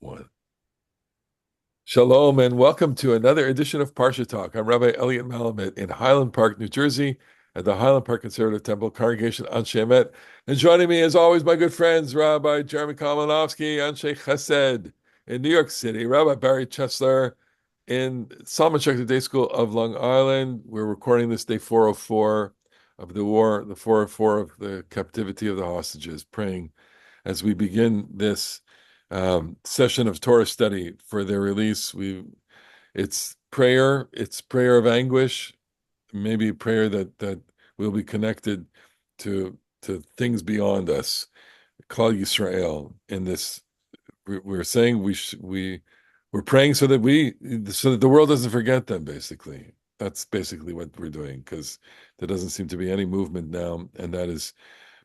One. Shalom and welcome to another edition of Parsha Talk. I'm Rabbi Elliot Malamet in Highland Park, New Jersey, at the Highland Park Conservative Temple Congregation Anshe Emet. And joining me, as always, my good friends, Rabbi Jeremy Kalmanovsky, Anshe Chesed in New York City, Rabbi Barry Chesler in Solomon Schechter Day School of Long Island. We're recording this day 404 of the war, the 404 of the captivity of the hostages, praying as we begin this session of Torah study for their release. It's prayer of anguish, maybe prayer that will be connected to things beyond us. Call Yisrael in this. We're saying we're praying so that the world doesn't forget them. Basically, that's basically what we're doing, because there doesn't seem to be any movement now, and that is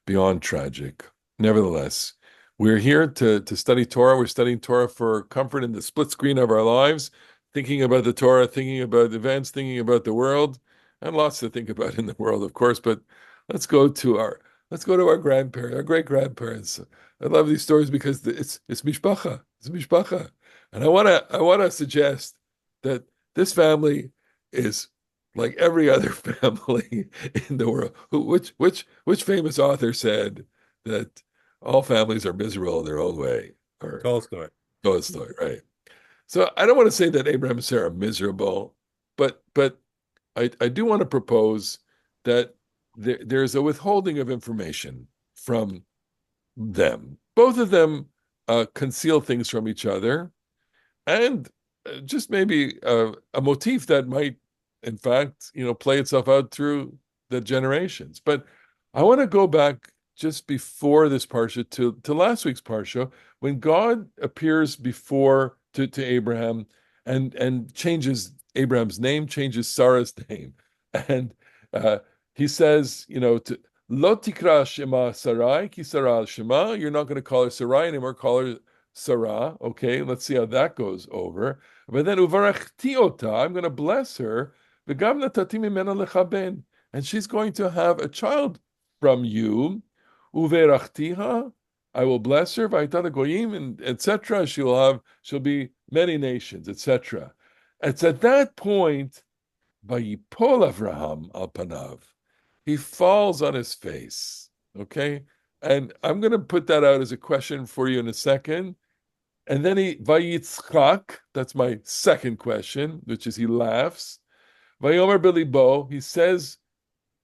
beyond tragic. Nevertheless, we're here to study Torah. We're studying Torah for comfort in the split screen of our lives, thinking about the Torah, thinking about events, thinking about the world, and lots to think about in the world, of course. But let's go to our let's go to our grandparents, our great grandparents. I love these stories because it's mishpacha, it's mishpacha, and I wanna suggest that this family is like every other family in the world. Which famous author said that all families are miserable in their own way? Or Tolstoy. Tolstoy, right? So I don't want to say that Abraham and Sarah are miserable, but I do want to propose that there's a withholding of information from them. Both of them conceal things from each other, and just maybe a motif that might, in fact, play itself out through the generations. But I want to go back just before this parsha to last week's parsha, when God appears before to Abraham and changes Abraham's name, changes Sarah's name, and he says, to Lo tikra Shema Sarai ki Sarah al Shema. You're not going to call her Sarai anymore. Call her Sarah. Okay, let's see how that goes over. But then uvarachti ota, I'm going to bless her. V'gam natati mimena lecha ben, and she's going to have a child from you. Uverachtiha, I will bless her. V'aytana goyim, and etc. She'll be many nations, etc. It's at that point, vayipol Avraham al panav, he falls on his face. Okay, and I'm going to put that out as a question for you in a second. And then Vayitzchak, that's my second question, which is he laughs. Vayomer Bilibo, he says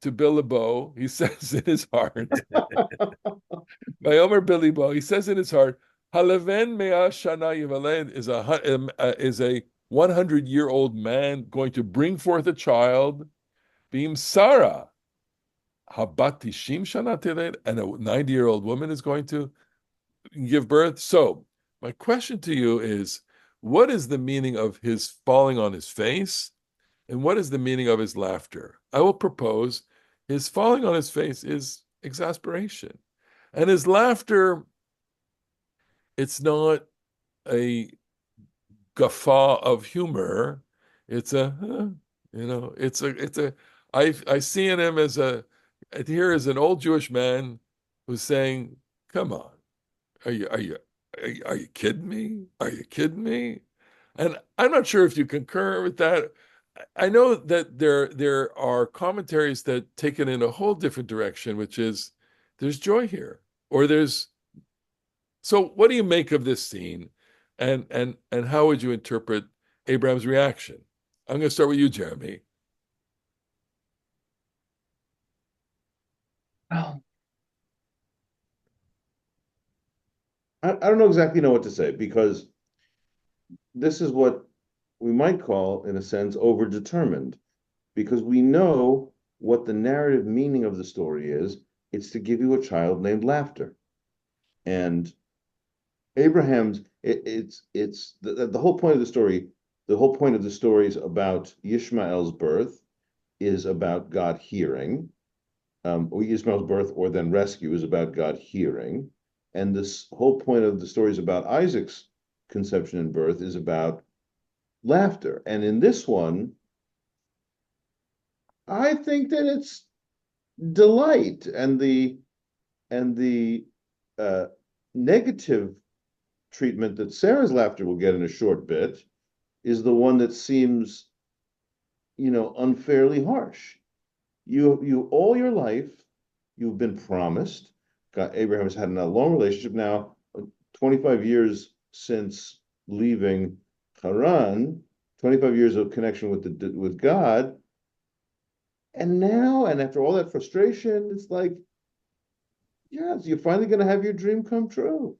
to Bilibo, he says in his heart, Vayomer Bilibo, he says in his heart, Haleven mea shana yivaled is a 100-year-old man going to bring forth a child, Bim Sarah, Habati Shim shana tiled, and a 90-year-old woman is going to give birth. So my question to you is, what is the meaning of his falling on his face? And what is the meaning of his laughter? I will propose his falling on his face is exasperation. And his laughter, it's not a guffaw of humor. It's I see in him as here is an old Jewish man who's saying, come on, are you kidding me? Are you kidding me? And I'm not sure if you concur with that. I know that there are commentaries that take it in a whole different direction, which is there's joy here, or there's. So, what do you make of this scene, and how would you interpret Abraham's reaction? I'm going to start with you, Jeremy. Oh, I don't exactly know what to say, because this is what we might call, in a sense, overdetermined, because we know what the narrative meaning of the story is. It's to give you a child named Laughter. And it's the whole point of the story. The whole point of the story is about Yishmael's birth, is about God hearing. Or Ishmael's birth or then rescue is about God hearing. And this whole point of the story is about Isaac's conception and birth is about laughter. And in this one, I think that it's delight, and the negative treatment that Sarah's laughter will get in a short bit is the one that seems, unfairly harsh. You all your life, you've been promised. God, Abraham has had a long relationship now, 25 years since leaving Haran, 25 years of connection with God. And now, and after all that frustration, it's like, yes, you're finally going to have your dream come true.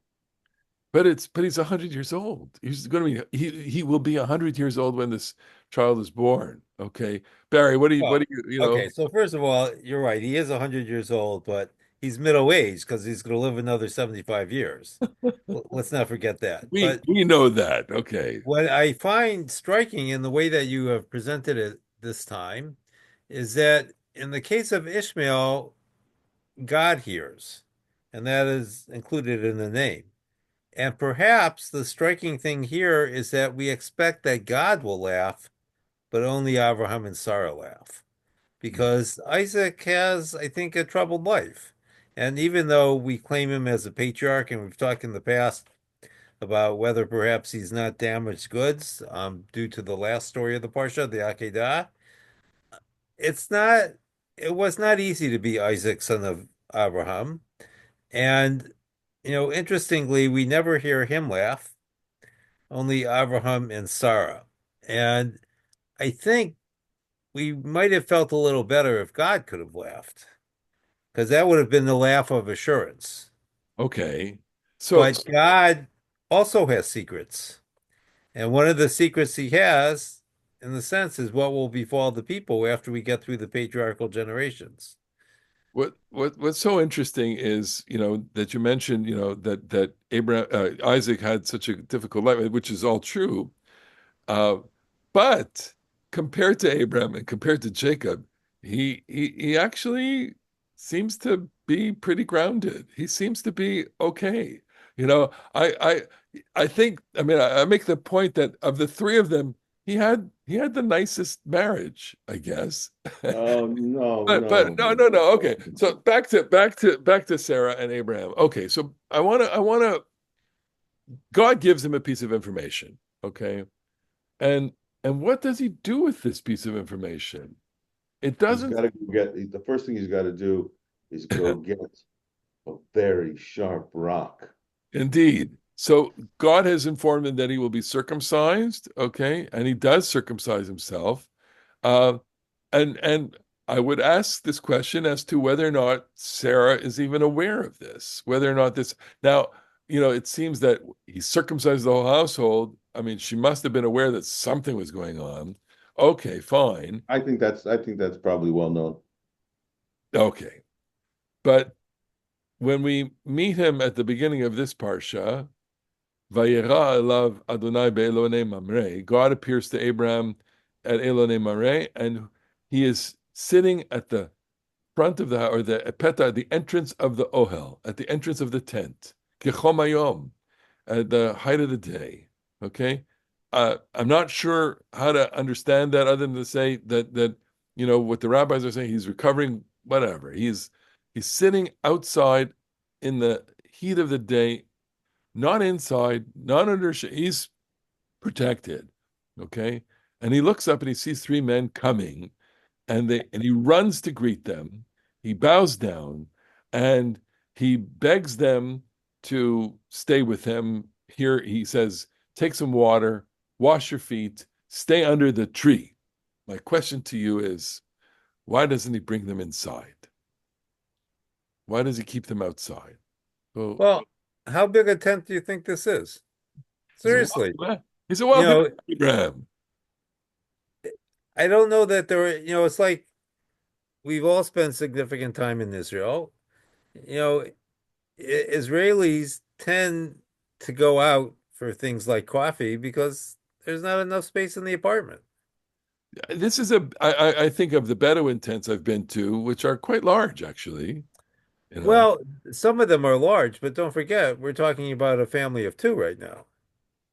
But he's 100 years old. He's going to be he will be 100 years old when this child is born. Okay, Barry, what Well, do you okay. So first of all, you're right. He is 100 years old, but he's middle aged because he's going to live another 75 years. Let's not forget that. But we know that. Okay, what I find striking in the way that you have presented it this time is that in the case of Ishmael, God hears, and that is included in the name. And perhaps the striking thing here is that we expect that God will laugh, but only Abraham and Sarah laugh. Because Isaac has, I think, a troubled life. And even though we claim him as a patriarch, and we've talked in the past about whether perhaps he's not damaged goods due to the last story of the Parsha, the Akedah, it's not, it was not easy to be Isaac, son of Abraham. And, interestingly, we never hear him laugh, only Abraham and Sarah. And I think we might have felt a little better if God could have laughed, because that would have been the laugh of assurance. okay. So But God also has secrets. And one of the secrets he has, in the sense, is what will befall the people after we get through the patriarchal generations. what's so interesting is that you mentioned that Abraham Isaac had such a difficult life, which is all true. Uh, but compared to Abraham and compared to Jacob, he actually seems to be pretty grounded. He seems to be okay. You know, I think I make the point that of the three of them, he had the nicest marriage, I guess. Oh, no, But no, no. Okay, no. so back to Sarah and Abraham. Okay, so I wanna God gives him a piece of information. Okay, and and what does he do with this piece of information? It He's doesn't got to go get, the first thing he's got to do is go get a very sharp rock. indeed. So God has informed him that he will be circumcised, okay, and he does circumcise himself. Uh, and I would ask this question as to whether or not Sarah is even aware of this, whether or not this now, it seems that he circumcised the whole household. I mean, she must have been aware that something was going on. Okay, fine. I think that's probably well known. Okay. But when we meet him at the beginning of this parsha, Vayera elav Adonai be'elonei Mamre, God appears to Abraham at Elonei Mamre, and he is sitting at the front of the or the peta, the entrance of the ohel, at the entrance of the tent, kechomayom, at the height of the day. Okay, I'm not sure how to understand that other than to say that what the rabbis are saying. He's recovering, whatever. He's sitting outside in the heat of the day, not inside, not under. He's protected. Okay, and he looks up and he sees three men coming and he runs to greet them. He bows down and he begs them to stay with him. Here he says, take some water, wash your feet, stay under the tree. My question to you is, why doesn't he bring them inside? Why does he keep them outside? Well, Well, how big a tent do you think this is? he's a Seriously, wealthy man. He's a you wealthy man, know, Abraham. I don't know that there, it's like we've all spent significant time in Israel. You know, Israelis tend to go out for things like coffee because there's not enough space in the apartment. This is I think of the Bedouin tents I've been to, which are quite large, actually. You know, Well, some of them are large, but don't forget, we're talking about a family of two right now.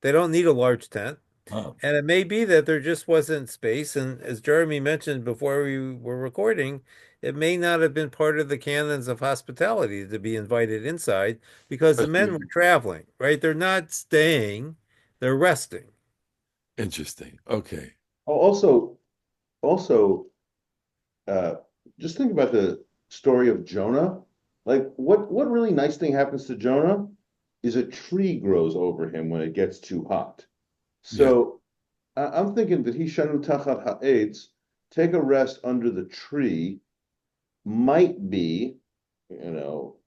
They don't need a large tent. Huh. And it may be that there just wasn't space. And as Jeremy mentioned before we were recording, it may not have been part of the canons of hospitality to be invited inside because the That's men were traveling, right? They're not staying, they're resting. interesting. Okay. Also, also, uh, just think about the story of Jonah. Like, what really nice thing happens to Jonah is a tree grows over him when it gets too hot. Yeah. So I'm thinking that he shanu tachat ha'etz, take a rest under the tree, might be, you know,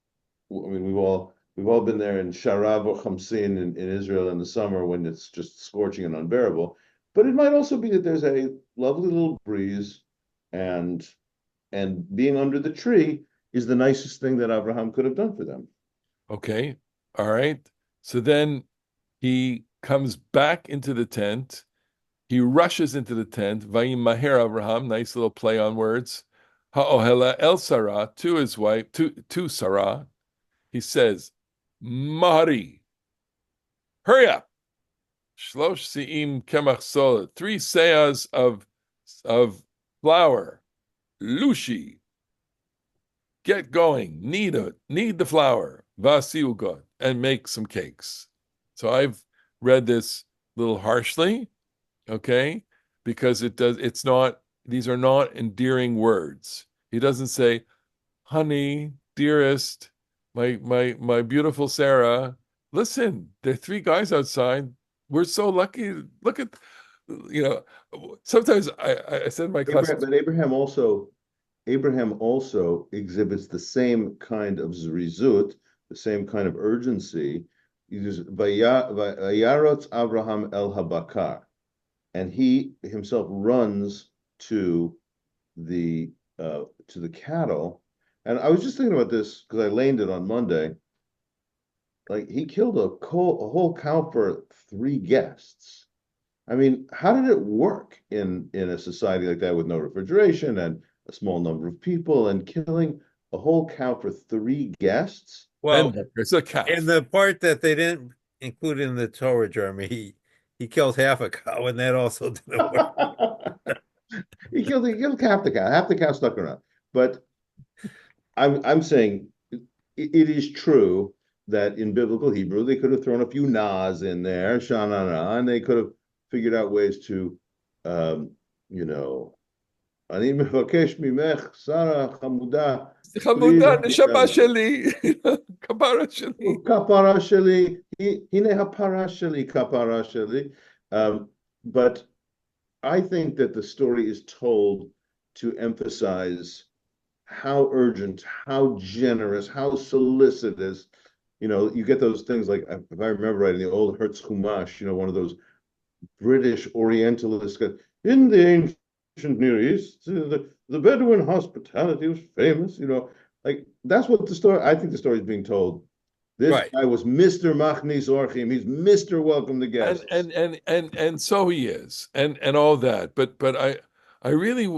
I mean, we've all been there in Sharav or Khamsin in Israel in the summer when it's just scorching and unbearable. But it might also be that there's a lovely little breeze, and being under the tree is the nicest thing that Abraham could have done for them. Okay. All right. So then he comes back into the tent. He rushes into the tent. Vayim Maher Abraham, nice little play on words. Ha'ohela el Sarah, to his wife, to Sarah. He says, Mahari, hurry up. Shlosh Si'im Kemach Solid, 3 seahs of flour. Lushi, get going. Knead the flour. Vasiugot, and make some cakes. So I've read this a little harshly, okay, because it's not, these are not endearing words. He doesn't say, honey, dearest, my beautiful Sarah, listen, there are 3 guys outside. We're so lucky. Look at, you sometimes I said in my class, Abraham, but Abraham also exhibits the same kind of zrizut, the same kind of urgency. He says, "Vayarotz Abraham el habakar," and he himself runs to the cattle. And I was just thinking about this because I laned it on Monday. Like he killed a whole cow for 3 guests. I mean, how did it work in a society like that with no refrigeration and a small number of people and killing a whole cow for 3 guests? Well, and it's a in calf. the part that they didn't include in the Torah, Jeremy, he killed half a cow, and that also didn't work. He killed half the cow. Half the cow stuck around. But I'm saying it is true that in biblical Hebrew they could have thrown a few nas in there, shanana, and they could have figured out ways to, um, you know, אני מבקש ממך, שרה חמודה, please, חמודה, נשמה שלי, כפרה שלי. כפרה שלי, הנה הפרה שלי, כפרה שלי. But I think that the story is told to emphasize how urgent, how generous, how solicitous. You get those things like, if I remember right, in the old Hertz Chumash, one of those British Orientalists, in the ancient Near East, the Bedouin hospitality was famous. Like that's what the story. I think the story is being told. This Right. guy was Mr. Machnis Orchim. He's Mr. Welcome to and guests. and and and and so he is, and all that. But I really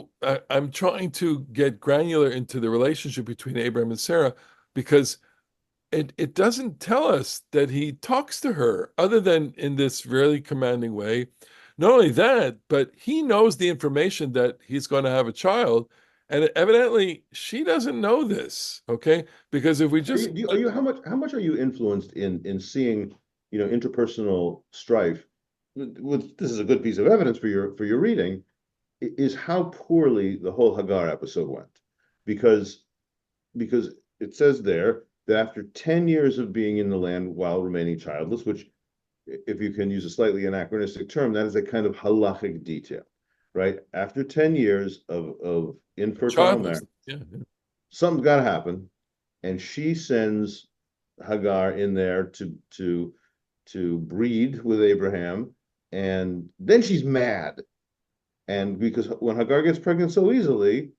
I'm trying to get granular into the relationship between Abraham and Sarah because it doesn't tell us that he talks to her other than in this really commanding way. Not only that, but he knows the information that he's going to have a child, and evidently she doesn't know this. Okay, because if we Are just you, do you, are you how much are you influenced in seeing interpersonal strife? This is a good piece of evidence for your reading, is how poorly the whole Hagar episode went, because because it says there that after 10 years of being in the land while remaining childless, which, if you can use a slightly anachronistic term, that is a kind of halachic detail, right? After 10 years of infertile childless, marriage, yeah, something's got to happen, and she sends Hagar in there to breed with Abraham, and then she's mad, and because when Hagar gets pregnant so easily,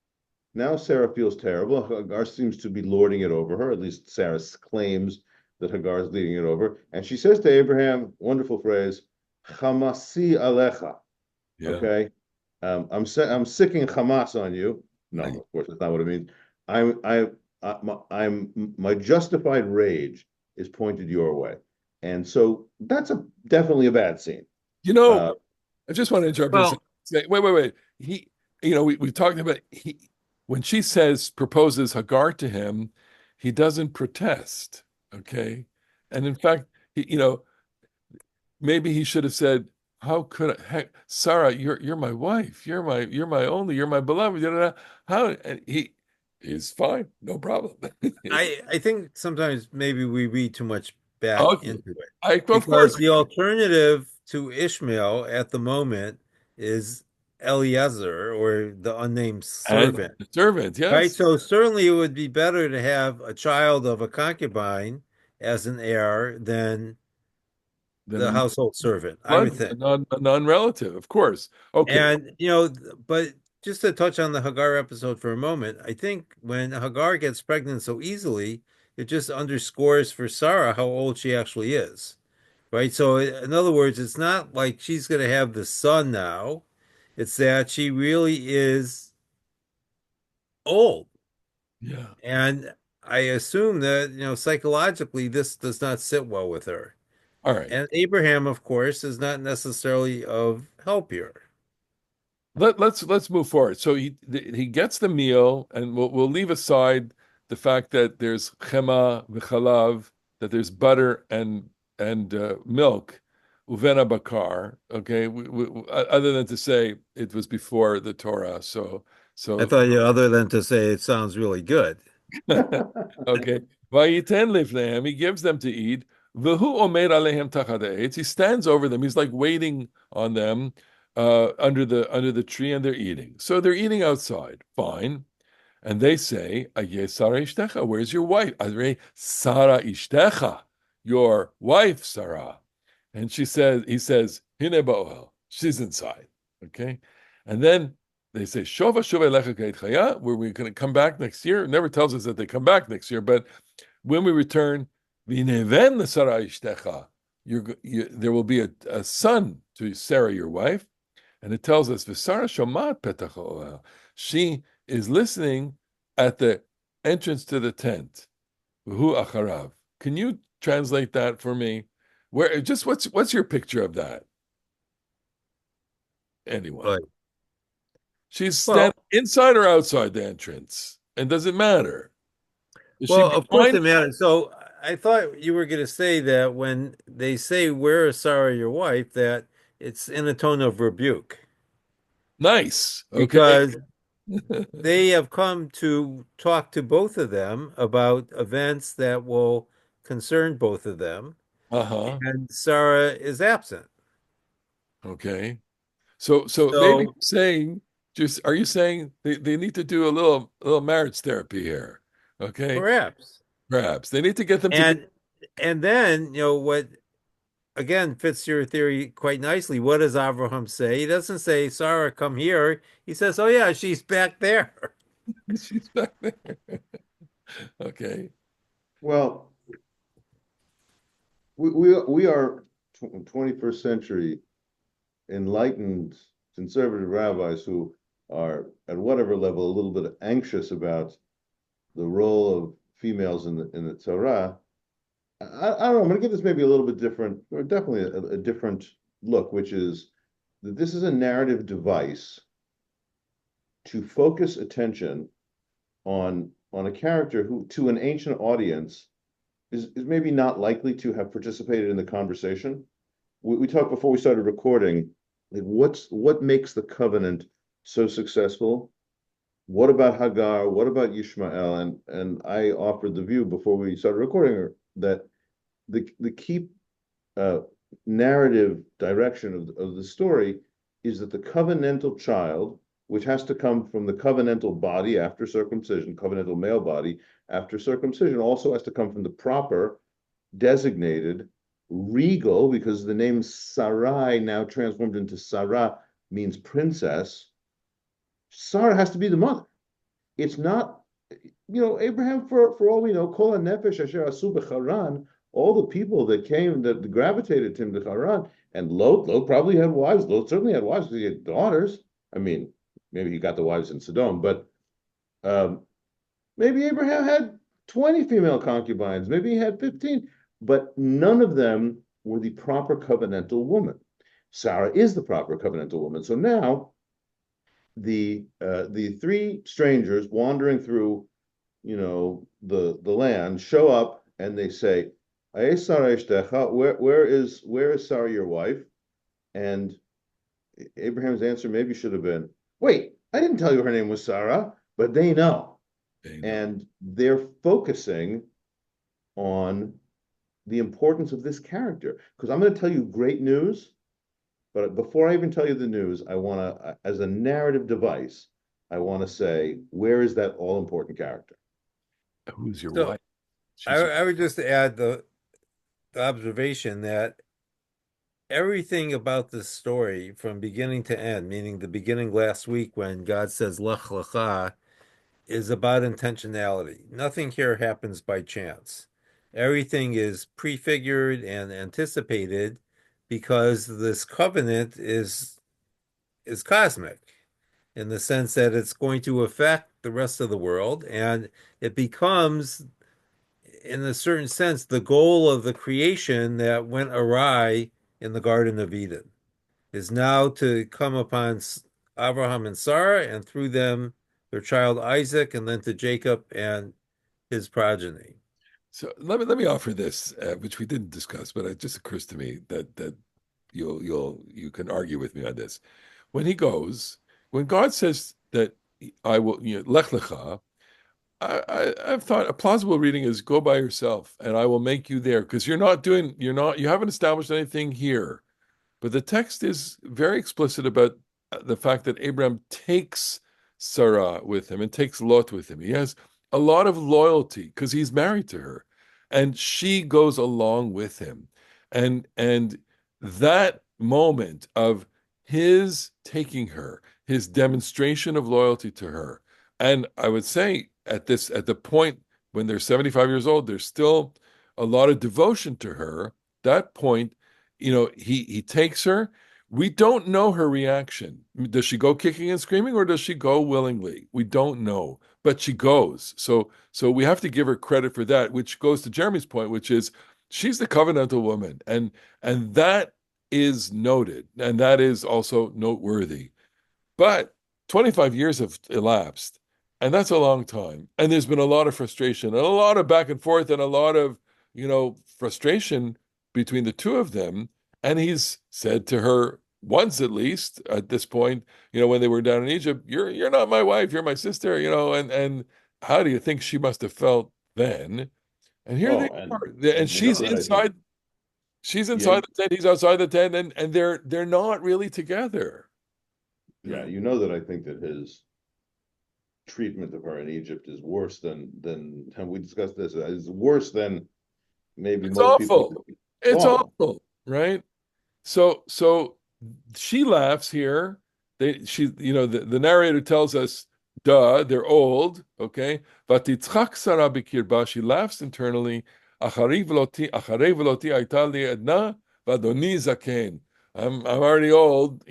now Sarah feels terrible. Hagar seems to be lording it over her. At least Sarah claims that Hagar is leading it over, and she says to Abraham, wonderful phrase, "Chamasi alecha." yeah. Okay, I'm sicking Hamas on you. No, Right. of course that's not what it means. My justified rage is pointed your way, and so that's definitely a bad scene. You know, Uh, I just want to interrupt you and Well, say, wait. We talked about when she proposes Hagar to him, he doesn't protest. Okay. And in fact, maybe he should have said, how could I, heck, Sarah, you're my wife. You're my beloved. Da, da, da. How and he's fine, no problem. I think sometimes maybe we read too much back Okay. into it Of course, because the alternative to Ishmael at the moment is Eliezer or the unnamed and servant, the servant, right? yes. So certainly it would be better to have a child of a concubine as an heir than Then the a household servant, I would blood, think. a non-relative, of course. Okay. And, but just to touch on the Hagar episode for a moment, I think when Hagar gets pregnant so easily, it just underscores for Sarah how old she actually is, right? So, in other words, it's not like she's going to have the son now, it's that she really is old. Yeah. And I assume that, psychologically, this does not sit well with her. All right. And Abraham, of course, is not necessarily of help here. Let's move forward. So he gets the meal, and we'll leave aside the fact that there's chema v'chalav, that there's butter and milk, uvena bakar. Okay, other than to say it was before the Torah. I So thought other than to say it sounds really good. okay. Vayiten lifnehem, he gives them to eat. V'hu omer alehem tachad ha'etz. He stands over them. He's like waiting on them under the tree, and they're eating. So they're eating outside. Fine. And they say, Aye Sarah Ishtecha, where's your wife? Aye Sarah Ishtecha, your wife, Sarah. And he says, Hine ba'ohel, she's inside. Okay. And then they say, Shova Shova Elecha Kait Chaya, where we're going to come back next year. It never tells us that they come back next year, but when we return, V'neven the Sarah Ishtecha, there will be a son to Sarah, your wife. And it tells us, V'sara shomat petach ha'ohel. She is listening at the entrance to the tent. V'hu acharav. Can you translate that for me? What's your picture of that? Anyone? Right. She's Well, standing inside or outside the entrance, and does it matter? Is she of course behind? it matters. So I thought you were going to say that when they say, "Where is Sarah, your wife?" that it's in a tone of rebuke Nice. Okay. because they have come to talk to both of them about events that will concern both of them, Uh-huh. and Sarah is absent. Okay. So maybe So saying, just are you saying they need to do a little marriage therapy here? Okay. perhaps, Perhaps they need to get them together. and then what again fits your theory quite nicely. What does Abraham say? He doesn't say, Sarah, come here. He says, oh, yeah, she's back there. She's back there. Okay. Well, we are 21st century enlightened conservative rabbis who are at whatever level a little bit anxious about the role of females in the Torah. I don't know. I'm going to give this maybe a little bit different, or definitely a different look, which is that this is a narrative device to focus attention on a character who, to an ancient audience, is maybe not likely to have participated in the conversation. We talked before we started recording, like what makes the covenant so successful? What about Hagar? What about Yishmael? And I offered the view before we started recording that the key narrative direction of the story is that the covenantal child, which has to come from the covenantal body after circumcision, covenantal male body after circumcision, also has to come from the proper designated regal, because the name Sarai, now transformed into Sarah, means princess. Sarah has to be the mother. It's not, Abraham, for all we know, Kol HaNefesh Asher Asu B'Charan, all the people that came, that gravitated to him to Haran, and Lot probably had wives. Lot certainly had wives because he had daughters. I mean, maybe he got the wives in Sodom, but maybe Abraham had 20 female concubines. Maybe he had 15, but none of them were the proper covenantal woman. Sarah is the proper covenantal woman. So now the three strangers wandering through, the land show up and they say, where is Sarah your wife? And Abraham's answer maybe should have been, wait, I didn't tell you her name was Sarah, but they know. They know. And they're focusing on the importance of this character. Because I'm going to tell you great news, but before I even tell you the news, I want to, as a narrative device, I want to say, where is that all important character? Who's your So wife? I, She's I would just add the observation that everything about this story from beginning to end, meaning the beginning last week when God says Lech Lecha, is about intentionality. Nothing here happens by chance. Everything is prefigured and anticipated because this covenant is cosmic in the sense that it's going to affect the rest of the world, and it becomes, in a certain sense, the goal of the creation that went awry in the Garden of Eden is now to come upon Abraham and Sarah, and through them their child Isaac, and then to Jacob and his progeny. so let me offer this, which we didn't discuss, but it just occurs to me that you can argue with me on this. When he goes, when God says that I will, lech lecha, I've thought a plausible reading is go by yourself and I will make you there because you haven't established anything here. But the text is very explicit about the fact that Abraham takes Sarah with him and takes Lot with him. He has a lot of loyalty because he's married to her, and she goes along with him. And that moment of his taking her, his demonstration of loyalty to her, and I would say at the point when they're 75 years old, there's still a lot of devotion to her. That point, he takes her. We don't know her reaction. Does she go kicking and screaming or does she go willingly? We don't know, but she goes. So we have to give her credit for that, which goes to Jeremy's point, which is she's the covenantal woman, and that is noted, and that is also noteworthy. But 25 years have elapsed, and that's a long time. And there's been a lot of frustration and a lot of back and forth and a lot of, frustration between the two of them. And he's said to her once at least at this point, when they were down in Egypt, you're not my wife, you're my sister, and how do you think she must have felt then? And here they Oh, and are. And and you know that I think, she's yeah, inside the tent, he's outside the tent, and they're not really together. yeah, you know that I think that his treatment of her in Egypt is worse than have we discussed this? Is worse than maybe It's most people. awful. It's Awful. awful, right? So she laughs here. The narrator tells us, duh, they're old, okay? Vatitzchak Sarah bikirba, she laughs internally. Acharei veloti aita li edna, vadoni zaken. I'm already old,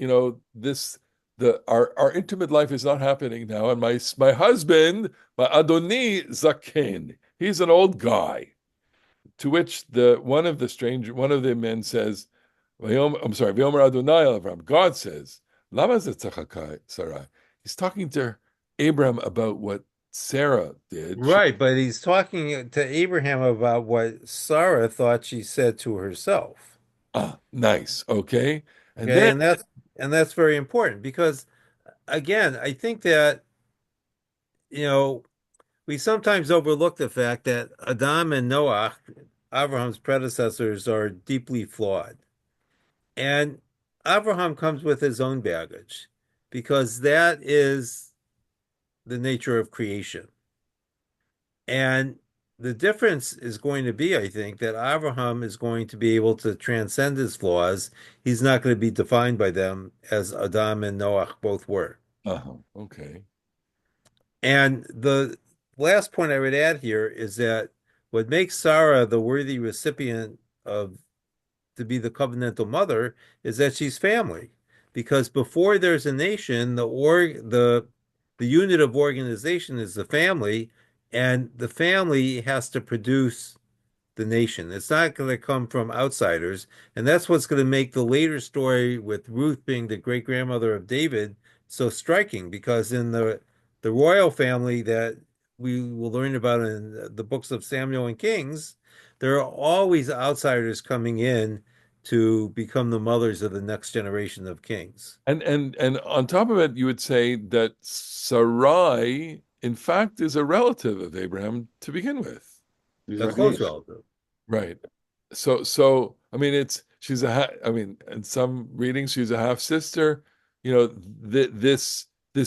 our intimate life is not happening now, and my husband, my adoni zaken, he's an old guy. To which one of the men says, I'm sorry, V'yomer Adonai el Avram. God says, Lama zetzachaka Sarai. He's talking to Abraham about what Sarah did. Right, but he's talking to Abraham about what Sarah thought she said to herself. Nice, okay. And Okay, then, and that's very important because again, I think that, you know, we sometimes overlook the fact that Adam and Noah, Abraham's predecessors, are deeply flawed. And Abraham comes with his own baggage because that is the nature of creation. And the difference is going to be, I think, that Abraham is going to be able to transcend his flaws. He's not going to be defined by them as Adam and Noah both were. okay. And the last point I would add here is that what makes Sarah the worthy recipient of to be the covenantal mother is that she's family. Because before there's a nation, the unit of organization is the family, and the family has to produce the nation. It's not going to come from outsiders. And that's what's going to make the later story with Ruth being the great grandmother of David so striking, because in the royal family that we will learn about in the books of Samuel and Kings, there are always outsiders coming in to become the mothers of the next generation of kings. And on top of it, you would say that Sarai, in fact, is a relative of Abraham to begin with. These A are close niece. relative. Right. So I mean, she's I mean, in some readings, she's a half sister. You know, this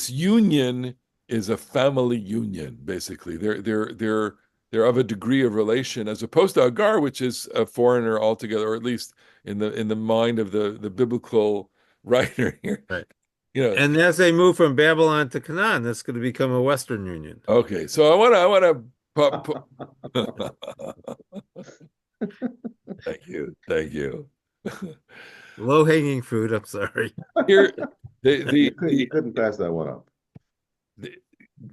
union is a family union, basically. They're of a degree of relation, as opposed to Agar, which is a foreigner altogether, or at least in the mind of the biblical writer here. Right. You know, And as they move from Babylon to Canaan, that's going to become a Western Union. okay. So I want to put. Thank you. Low-hanging fruit, I'm sorry. Here, the You the could you the couldn't pass that one up.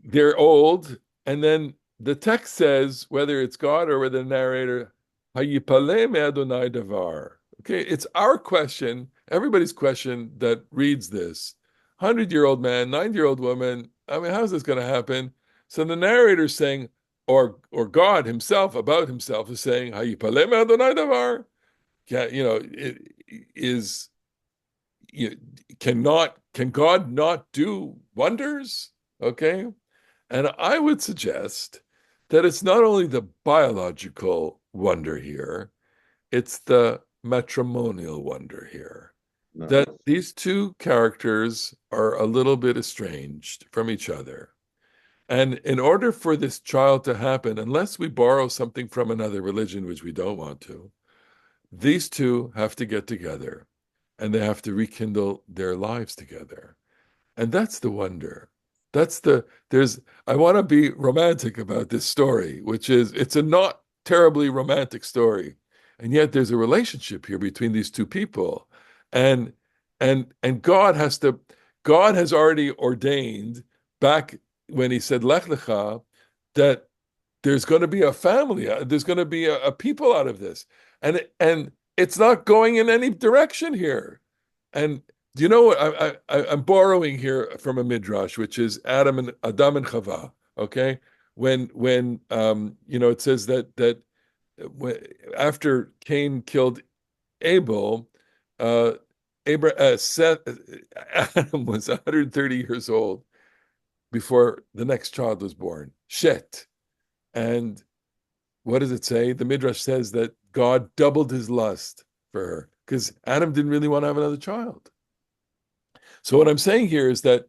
they're old, and then the text says, whether it's God or whether the narrator, "Hayipaleh me Adonai davar." Okay, it's our question, everybody's question that reads this. 100-year-old man, 90-year-old woman. I mean, how's this going to happen? So the narrator's saying, or God himself about himself is saying, "Hayipaleh me Adonai davar." Yeah, is you can God not do wonders? Okay. And I would suggest that it's not only the biological wonder here, it's the matrimonial wonder here. That No. these two characters are a little bit estranged from each other. And in order for this child to happen, unless we borrow something from another religion, which we don't want to, these two have to get together and they have to rekindle their lives together. And that's the wonder. I want to be romantic about this story, which is it's a not terribly romantic story. And yet there's a relationship here between these two people. And and God has already ordained back when he said Lech Lecha that there's going to be a family, there's going to be a people out of this. And it's not going in any direction here. And do you know what I'm borrowing here from a midrash, which is Adam and Chava. Okay, when it says that when, after Cain killed Abel, uh, Adam was 130 years old before the next child was born, Shet. And what does it say? The midrash says that God doubled his lust for her because Adam didn't really want to have another child. So what I'm saying here is that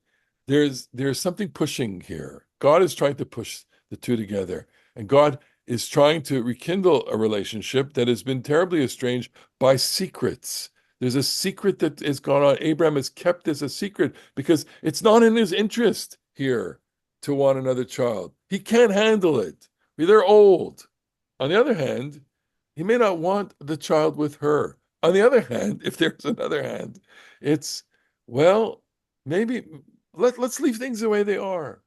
there's something pushing here. God is trying to push the two together, and God is trying to rekindle a relationship that has been terribly estranged by secrets. There's a secret that has gone on. Abraham has kept this a secret because it's not in his interest here to want another child. He can't handle it. They're old. On the other hand, he may not want the child with her. On the other hand, if there's another hand, it's well, maybe let's leave things the way they are.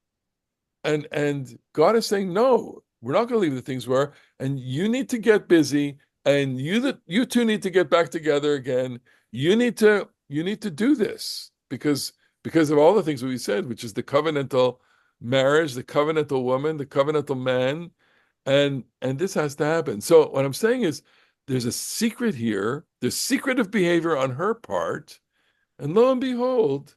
And God is saying, no, we're not going to leave the things where, and you need to get busy, and you two need to get back together again. You need to do this because of all the things we said, which is the covenantal marriage, the covenantal woman, the covenantal man, and this has to happen. So what I'm saying is there's a secret here, there's secretive behavior on her part, and lo and behold,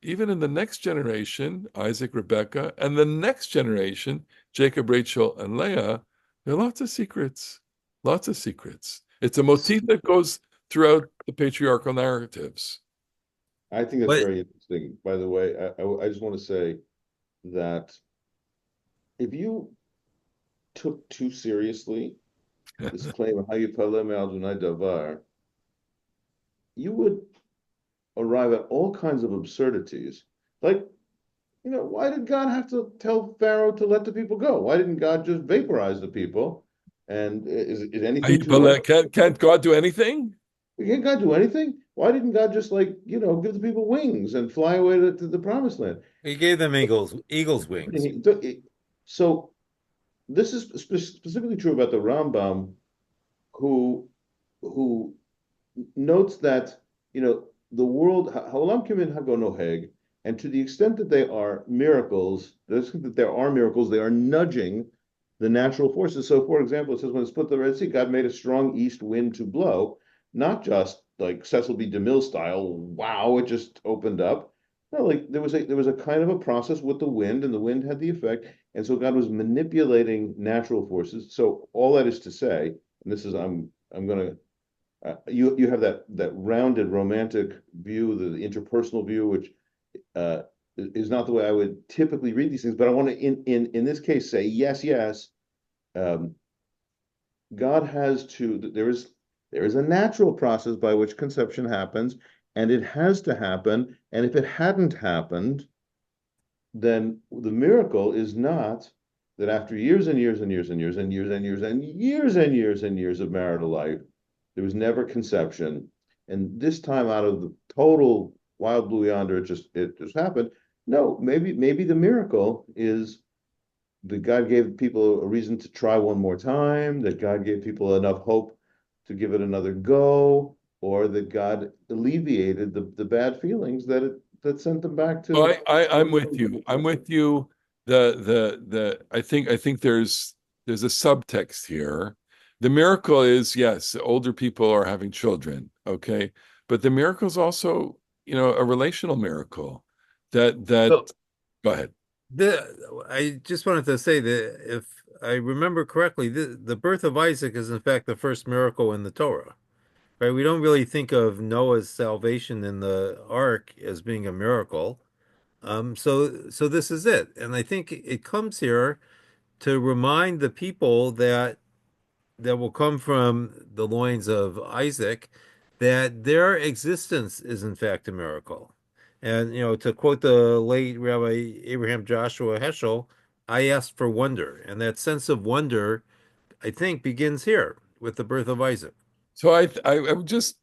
even in the next generation, Isaac, Rebecca, and the next generation, Jacob, Rachel, and Leah, there are lots of secrets. Lots of secrets. It's a motif that goes throughout the patriarchal narratives. I think that's But very interesting. By the way, I just want to say that if you took too seriously this claim of Hayipaleh Adonai Davar, you would arrive at all kinds of absurdities. Like, why did God have to tell Pharaoh to let the people go? Why didn't God just vaporize the people? And is anything too hard? Can't God do anything? Can't God do anything? Why didn't God just give the people wings and fly away to the promised land? he gave them eagle's wings. So this is specifically true about the Rambam who who notes that the world haolam kimin hago noheg, and to the extent that they are miracles, the extent that there are miracles, they are nudging the natural forces. So, for example, it says when it split the Red Sea, God made a strong east wind to blow, not just like Cecil B. DeMille style. Wow, it just opened up. No, like there was a kind of a process with the wind, and the wind had the effect, and so God was manipulating natural forces. So all that is to say, and this is I'm going to you have that rounded romantic view, the interpersonal view, which uh, is not the way I would typically read these things. But I want to, in this case, say yes, yes. Um, God has to. There is a natural process by which conception happens, and it has to happen. And if it hadn't happened, then the miracle is not that after years and years and years and years and years and years and years and years and years of marital life, there was never conception. And this time out of the total wild blue yonder, it just happened. No, maybe the miracle is that God gave people a reason to try one more time, that God gave people enough hope to give it another go, or that God alleviated the bad feelings that sent them back So to. I'm with you. I'm with you. I think there's a subtext here. The miracle is, yes, older people are having children, okay, but the miracle is also, a relational miracle. That So Go ahead. I just wanted to say that if I remember correctly, the birth of Isaac is in fact the first miracle in the Torah, right? We don't really think of Noah's salvation in the ark as being a miracle. So this is it. And I think it comes here to remind the people that will come from the loins of Isaac that their existence is in fact a miracle. And to quote the late Rabbi Abraham Joshua Heschel, I asked for wonder. And that sense of wonder, I think, begins here with the birth of Isaac. So I would just,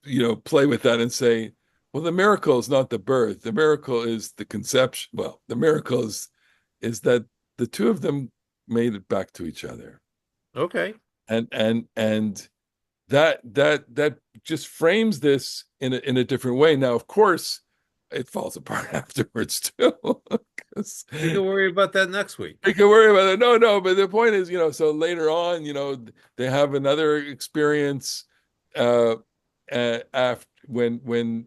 play with that and say, well, the miracle is not the birth. The miracle is the conception. Well, the miracle is that the two of them made it back to each other. Okay. And that just frames this in a different way. Now, of course, it falls apart afterwards too. 'Cause We can worry about that next week. we can worry about it. No, no, but the point is, so later on, they have another experience after when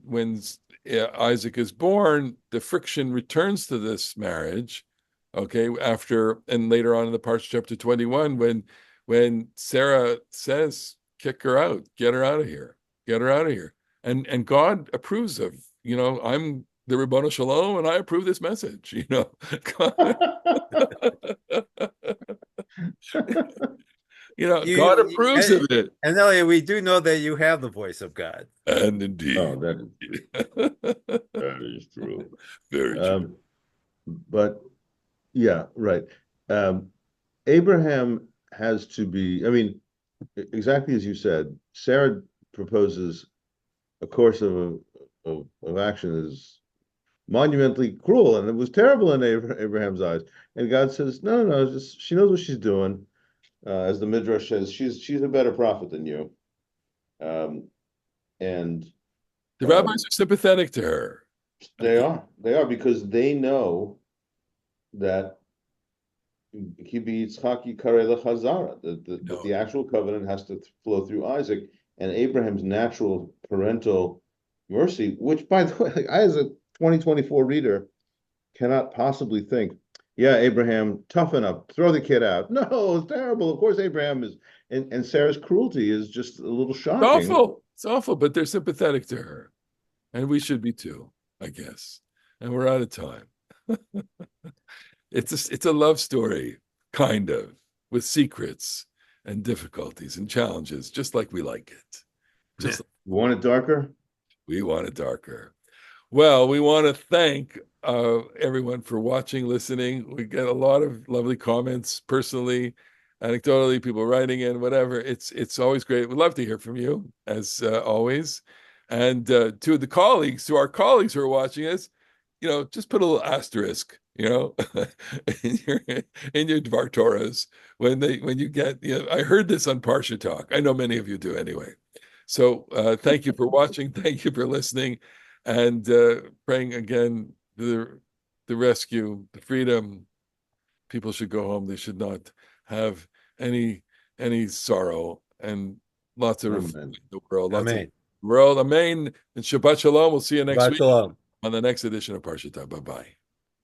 Isaac is born, the friction returns to this marriage. Okay, after and later on in the Parasha chapter 21, when Sarah says, "Kick her out, get her out of here, get her out of here," and God approves of, I'm the Ribono Shalom, and I approve this message. God, God approves And, of it, and Elliot, we do know that you have the voice of God. and oh, indeed, that is true. very true. But yeah, right. Um, Abraham has to be, I mean, exactly as you said, Sarah proposes a course of action is monumentally cruel, and it was terrible in Abraham's eyes. And God says, no, no, no, just she knows what she's doing. As the Midrash says, she's a better prophet than you. Um, and The rabbis um, are sympathetic to her. I think they are because they know that Kibi Yitzchak Yikare Chazara, that no. the actual covenant has to flow through Isaac, and Abraham's natural parental mercy, which, by the way, I, as a 2024 reader, cannot possibly think, yeah, Abraham, toughen up, throw the kid out. No, it's terrible. Of course, Abraham is, and Sarah's cruelty is just a little It's shocking. awful. It's awful, but they're sympathetic to her, and we should be too, I guess. And we're out of time. It's a love story, kind of, with secrets and difficulties and challenges, just like we like it. Yeah. Just like You want it darker? we want it darker. Well, we want to thank everyone for watching, listening. We get a lot of lovely comments, personally, anecdotally, people writing in, whatever. It's always great. We'd love to hear from you, as always. And to our colleagues who are watching us, just put a little asterisk, in your Dvar Torahs when you get, I heard this on Parsha Talk. I know many of you do anyway. So thank you for watching. Thank you for listening, and praying again the rescue, the freedom. People should go home. They should not have any sorrow, and lots of Amen. the world, lots of Amen. world. Amen. And Shabbat Shalom. We'll see you next Shabbat week shalom. on the next edition of Parsha Talk. Bye bye.